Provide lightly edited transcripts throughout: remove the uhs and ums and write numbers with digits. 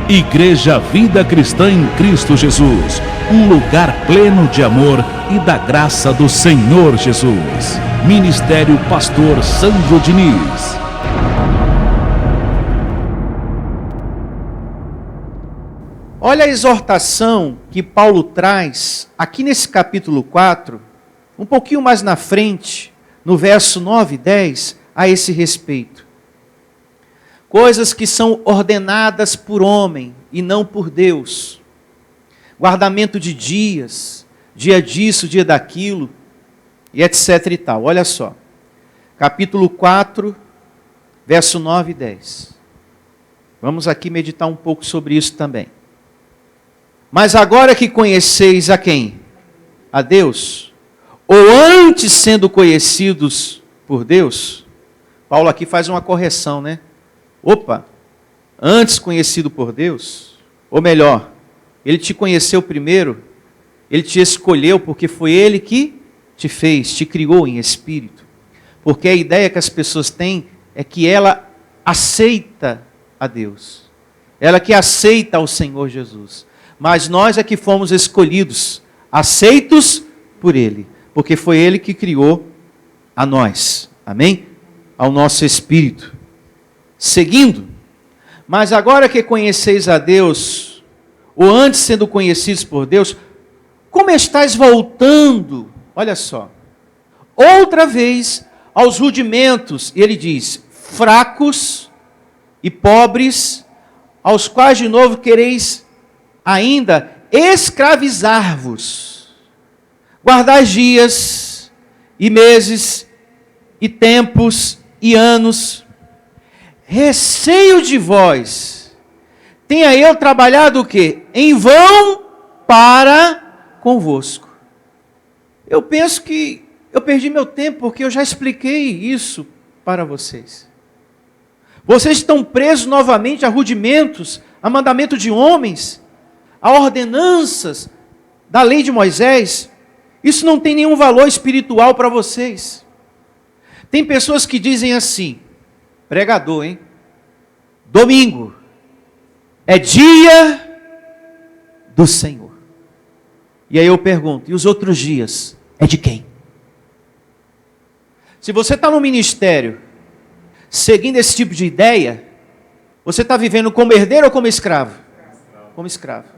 Igreja Vida Cristã em Cristo Jesus, um lugar pleno de amor e da graça do Senhor Jesus. Ministério Pastor Sandro Diniz. Olha a exortação que Paulo traz aqui nesse capítulo 4, um pouquinho mais na frente, no verso 9 e 10, a esse respeito. Coisas que são ordenadas por homem e não por Deus. Guardamento de dias, dia disso, dia daquilo, e etc e tal. Olha só, capítulo 4, verso 9 e 10. Vamos aqui meditar um pouco sobre isso também. Mas agora que conheceis a quem? A Deus? Ou antes sendo conhecidos por Deus? Paulo aqui faz uma correção, né? Opa, antes conhecido por Deus? Ou melhor, Ele te conheceu primeiro, Ele te escolheu porque foi Ele que te fez, te criou em espírito. Porque a ideia que as pessoas têm é que ela aceita a Deus. Ela que aceita ao Senhor Jesus. Mas nós é que fomos escolhidos, aceitos por Ele. Porque foi Ele que criou a nós. Amém? Ao nosso espírito. Seguindo, mas agora que conheceis a Deus, ou antes sendo conhecidos por Deus, como estáis voltando, olha só, outra vez aos rudimentos, e ele diz, fracos e pobres, aos quais de novo quereis ainda escravizar-vos, guardar dias, e meses, e tempos, e anos, receio de vós, tenha eu trabalhado o quê? Em vão para convosco. Eu penso que eu perdi meu tempo, porque eu já expliquei isso para vocês. Vocês estão presos novamente a rudimentos, a mandamento de homens, a ordenanças da lei de Moisés. Isso não tem nenhum valor espiritual para vocês. Tem pessoas que dizem assim, pregador, hein? Domingo é dia do Senhor. E aí eu pergunto, e os outros dias é de quem? Se você está no ministério, seguindo esse tipo de ideia, você está vivendo como herdeiro ou como escravo? Como escravo.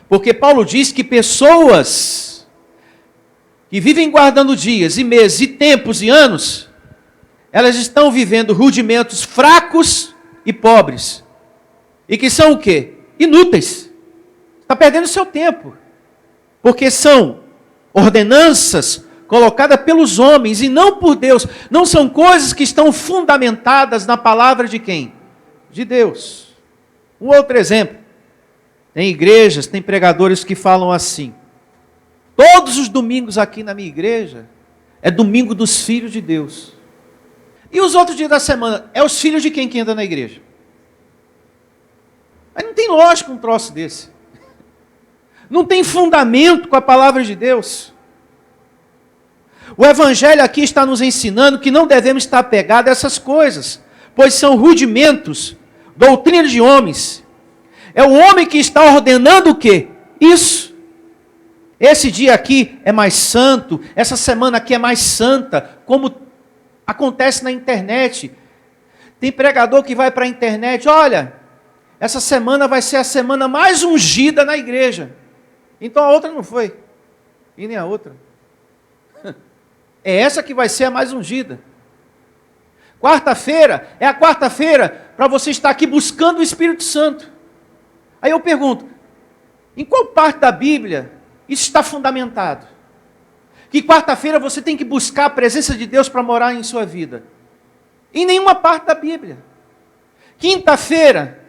Porque Paulo diz que pessoas que vivem guardando dias e meses e tempos e anos, elas estão vivendo rudimentos fracos e pobres. E que são o quê? Inúteis. Está perdendo seu tempo. Porque são ordenanças colocadas pelos homens e não por Deus. Não são coisas que estão fundamentadas na palavra de quem? De Deus. Um outro exemplo. Tem igrejas, tem pregadores que falam assim. Todos os domingos aqui na minha igreja é domingo dos filhos de Deus. E os outros dias da semana, é os filhos de quem que anda na igreja? Mas não tem lógica um troço desse. Não tem fundamento com a palavra de Deus. O Evangelho aqui está nos ensinando que não devemos estar apegados a essas coisas, pois são rudimentos, doutrina de homens. É o homem que está ordenando o quê? Isso. Esse dia aqui é mais santo, essa semana aqui é mais santa, como acontece na internet. Tem pregador que vai para a internet, olha, essa semana vai ser a semana mais ungida na igreja. Então a outra não foi, e nem a outra. É essa que vai ser a mais ungida. Quarta-feira é a quarta-feira para você estar aqui buscando o Espírito Santo. Aí eu pergunto, em qual parte da Bíblia isso está fundamentado? Que quarta-feira você tem que buscar a presença de Deus para morar em sua vida? Em nenhuma parte da Bíblia. Quinta-feira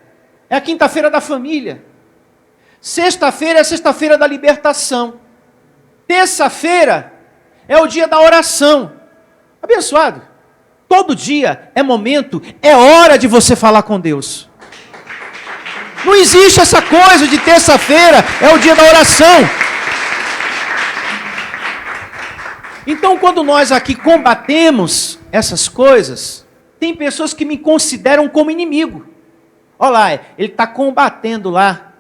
é a quinta-feira da família. Sexta-feira é a sexta-feira da libertação. Terça-feira é o dia da oração. Abençoado. Todo dia é momento, é hora de você falar com Deus. Não existe essa coisa de terça-feira é o dia da oração. Então, quando nós aqui combatemos essas coisas, tem pessoas que me consideram como inimigo. Olha lá, ele está combatendo lá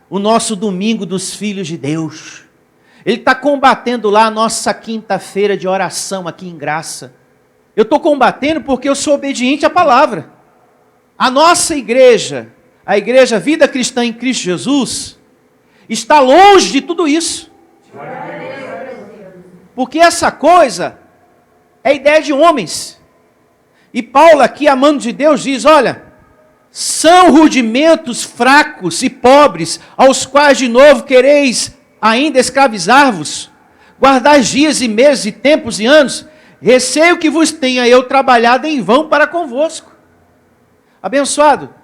o nosso domingo dos filhos de Deus. Ele está combatendo lá a nossa quinta-feira de oração aqui em Graça. Eu estou combatendo porque eu sou obediente à palavra. A nossa igreja, a igreja Vida Cristã em Cristo Jesus, está longe de tudo isso. Porque essa coisa é ideia de homens. E Paulo aqui, amando de Deus, diz, olha, são rudimentos fracos e pobres, aos quais de novo quereis ainda escravizar-vos, guardar dias e meses e tempos e anos, receio que vos tenha eu trabalhado em vão para convosco. Abençoado,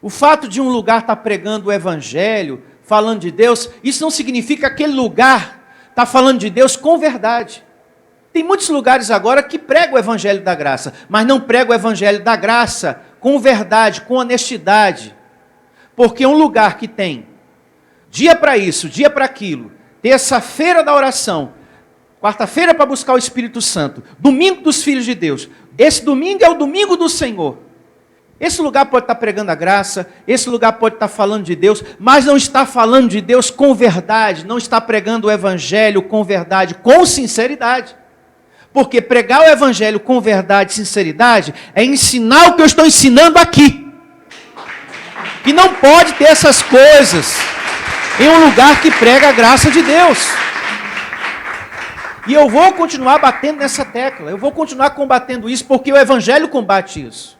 o fato de um lugar estar pregando o evangelho, falando de Deus, isso não significa que aquele lugar está falando de Deus com verdade. Tem muitos lugares agora que pregam o evangelho da graça, mas não pregam o evangelho da graça com verdade, com honestidade. Porque um lugar que tem dia para isso, dia para aquilo, terça-feira da oração, quarta-feira para buscar o Espírito Santo, domingo dos filhos de Deus, esse domingo é o domingo do Senhor. Esse lugar pode estar pregando a graça, esse lugar pode estar falando de Deus, mas não está falando de Deus com verdade, não está pregando o evangelho com verdade, com sinceridade. Porque pregar o evangelho com verdade e sinceridade é ensinar o que eu estou ensinando aqui. Que não pode ter essas coisas em um lugar que prega a graça de Deus. E eu vou continuar batendo nessa tecla, eu vou continuar combatendo isso, porque o evangelho combate isso.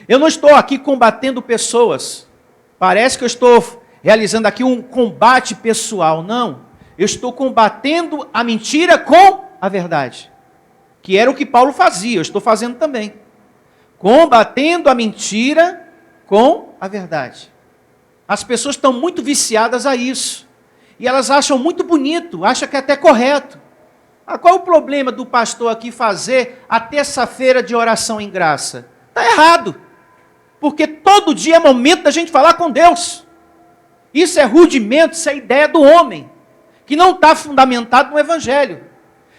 Eu não estou aqui combatendo pessoas. Parece que eu estou realizando aqui um combate pessoal. Não. Eu estou combatendo a mentira com a verdade. Que era o que Paulo fazia, eu estou fazendo também. Combatendo a mentira com a verdade. As pessoas estão muito viciadas a isso. E elas acham muito bonito, acham que é até correto. Qual é o problema do pastor aqui fazer a terça-feira de oração em graça? Está errado. Porque todo dia é momento da gente falar com Deus. Isso é rudimento, isso é ideia do homem, que não está fundamentado no evangelho.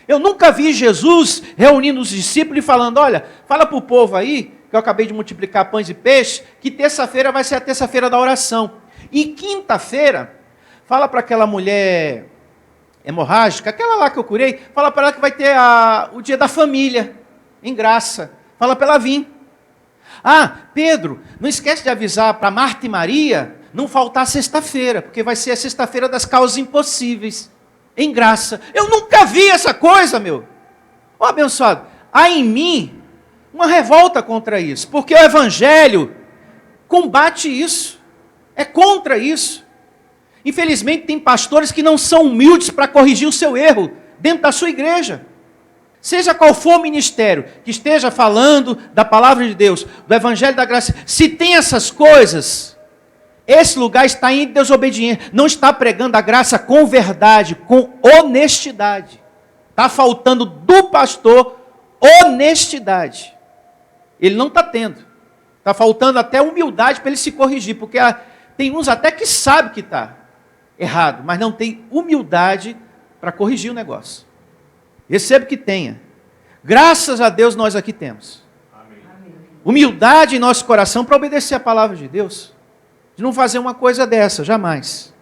Eu nunca vi Jesus reunindo os discípulos e falando, olha, fala para o povo aí, que eu acabei de multiplicar pães e peixes, que terça-feira vai ser a terça-feira da oração. E quinta-feira, fala para aquela mulher hemorrágica, aquela lá que eu curei, fala para ela que vai ter o dia da família, em graça. Fala para ela vir. Pedro, não esquece de avisar para Marta e Maria não faltar sexta-feira, porque vai ser a sexta-feira das causas impossíveis, em graça. Eu nunca vi essa coisa, meu. Abençoado, há em mim uma revolta contra isso, porque o evangelho combate isso, é contra isso. Infelizmente tem pastores que não são humildes para corrigir o seu erro dentro da sua igreja. Seja qual for o ministério que esteja falando da palavra de Deus, do evangelho da graça, se tem essas coisas, esse lugar está em desobediência, não está pregando a graça com verdade, com honestidade. Está faltando do pastor honestidade. Ele não está tendo. Está faltando até humildade para ele se corrigir, porque tem uns até que sabem que está errado, mas não tem humildade para corrigir o negócio. Recebo que tenha. Graças a Deus nós aqui temos. Amém. Humildade em nosso coração para obedecer a palavra de Deus. De não fazer uma coisa dessa, jamais.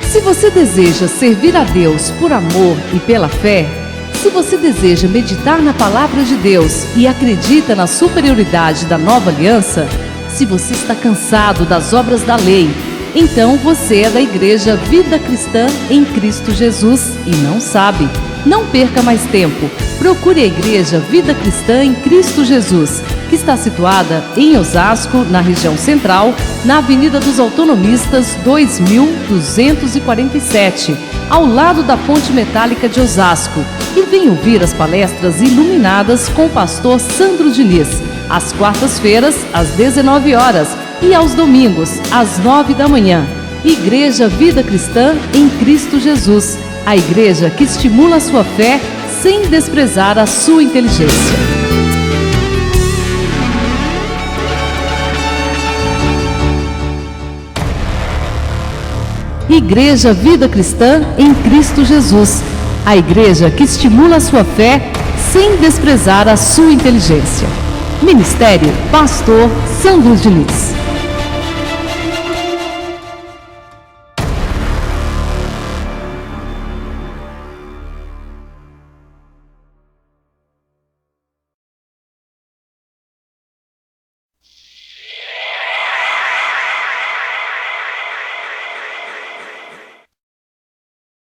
Se você deseja servir a Deus por amor e pela fé, se você deseja meditar na palavra de Deus e acredita na superioridade da nova aliança, se você está cansado das obras da lei, então você é da Igreja Vida Cristã em Cristo Jesus e não sabe. Não perca mais tempo. Procure a Igreja Vida Cristã em Cristo Jesus, que está situada em Osasco, na região central, na Avenida dos Autonomistas 2247, ao lado da Ponte Metálica de Osasco. E venha ouvir as palestras iluminadas com o pastor Sandro Diniz, às quartas-feiras, às 19 horas, e aos domingos, às 9 da manhã. Igreja Vida Cristã em Cristo Jesus, a igreja que estimula a sua fé sem desprezar a sua inteligência. Igreja Vida Cristã em Cristo Jesus, a igreja que estimula a sua fé sem desprezar a sua inteligência. Ministério Pastor Sandro Diniz.